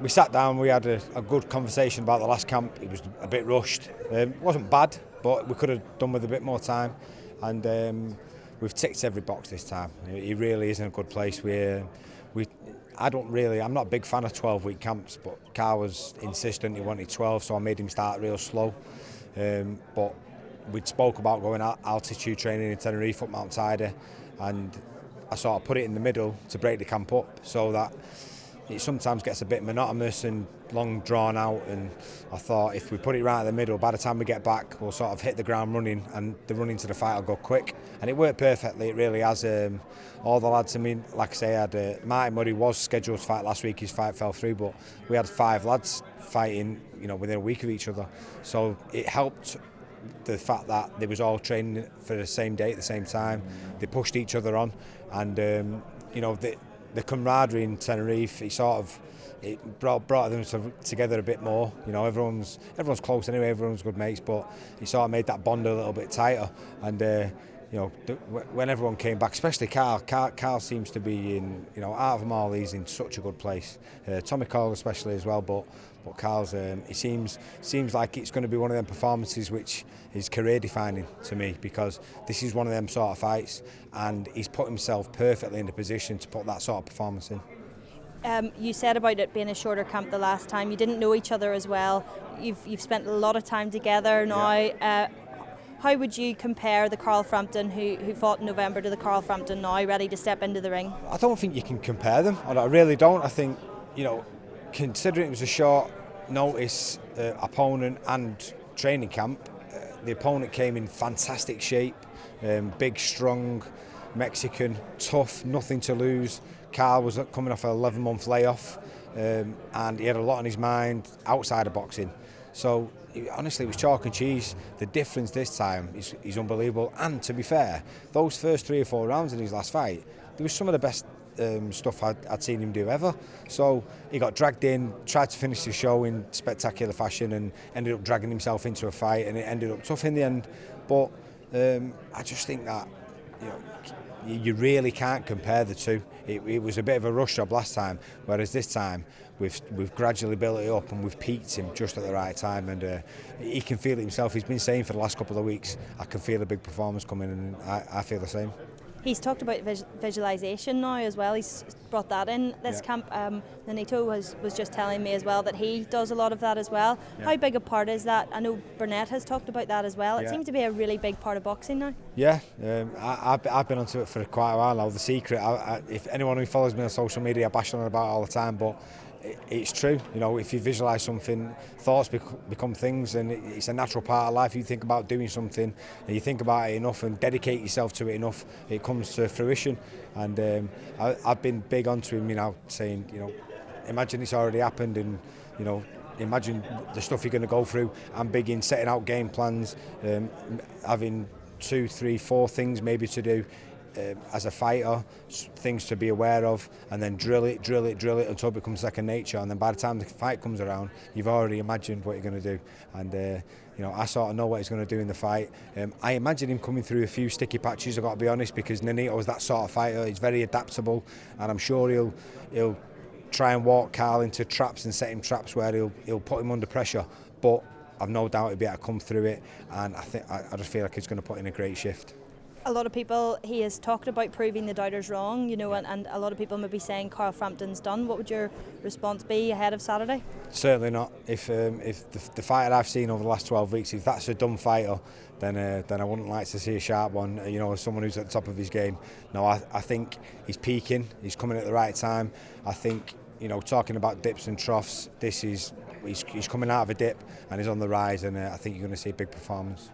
we sat down, we had a good conversation about the last camp. It was a bit rushed. It wasn't bad, but we could have done with a bit more time. And we've ticked every box this time. He really is in a good place. I'm not a big fan of 12-week camps, but Carl was insistent he wanted 12, so I made him start real slow. But we'd spoke about going altitude training in Tenerife up Mount Ida, and I sort of put it in the middle to break the camp up so that it sometimes gets a bit monotonous and long drawn out, and I thought if we put it right in the middle, by the time we get back we'll sort of hit the ground running and the run into the fight will go quick, and it worked perfectly. It really has. All the lads, I mean, like I say, I had Martin Murray was scheduled to fight last week. His fight fell through, but we had 5 lads fighting, within a week of each other, so it helped the fact that they was all training for the same day at the same time. They pushed each other on, and the camaraderie in Tenerife, it brought them together a bit more. Everyone's close anyway, everyone's good mates, but it sort of made that bond a little bit tighter. And when everyone came back, especially Carl seems to be in, out of them all, he's in such a good place. Tommy Cole especially as well, but Carl's, it seems like it's going to be one of them performances which is career defining to me, because this is one of them sort of fights, and he's put himself perfectly in the position to put that sort of performance in. You said about it being a shorter camp the last time. You didn't know each other as well. You've spent a lot of time together now. Yeah. How would you compare the Carl Frampton who fought in November to the Carl Frampton now, ready to step into the ring? I don't think you can compare them. I really don't. I think, considering it was a short notice opponent and training camp, the opponent came in fantastic shape, big, strong, Mexican, tough, nothing to lose. Carl was coming off an 11-month layoff, and he had a lot on his mind outside of boxing. So honestly, it was chalk and cheese. The difference this time is unbelievable. And to be fair, those first 3 or 4 rounds in his last fight, there was some of the best stuff I'd seen him do ever. So he got dragged in, tried to finish the show in spectacular fashion, and ended up dragging himself into a fight, and it ended up tough in the end. But I just think that you really can't compare the two. It was a bit of a rush job last time, whereas this time we've gradually built it up and we've peaked him just at the right time, and he can feel it himself. He's been saying for the last couple of weeks, I can feel a big performance coming, and I feel the same. He's talked about visualisation now as well. He's brought that in this camp. Nonito was just telling me as well that he does a lot of that as well. Yeah. How big a part is that? I know Burnett has talked about that as well. It seems to be a really big part of boxing now. Yeah, I've been onto it for quite a while now. The secret, if anyone who follows me on social media, I bash on it about it all the time, but it's true. If you visualise something, thoughts become things, and it's a natural part of life. You think about doing something, and you think about it enough and dedicate yourself to it enough, it comes to fruition. And I've been big onto him, saying, imagine it's already happened, and imagine the stuff you're going to go through. I'm big in setting out game plans, having 2, 3, 4 things maybe to do. As a fighter, things to be aware of, and then drill it until it becomes second nature, and then by the time the fight comes around, you've already imagined what you're going to do. And I sort of know what he's going to do in the fight. I imagine him coming through a few sticky patches, I've got to be honest, because Nonito is that sort of fighter. He's very adaptable, and I'm sure he'll try and walk Carl into traps and set him traps where he'll put him under pressure, but I've no doubt he'll be able to come through it, and I just feel like he's going to put in a great shift. A lot of people, he has talked about proving the doubters wrong, and a lot of people may be saying Carl Frampton's done. What would your response be ahead of Saturday? Certainly not. If the fighter I've seen over the last 12 weeks, if that's a dumb fighter, then I wouldn't like to see a sharp one, someone who's at the top of his game. No, I think he's peaking, he's coming at the right time. I think, talking about dips and troughs, he's coming out of a dip and he's on the rise, and I think you're going to see a big performance.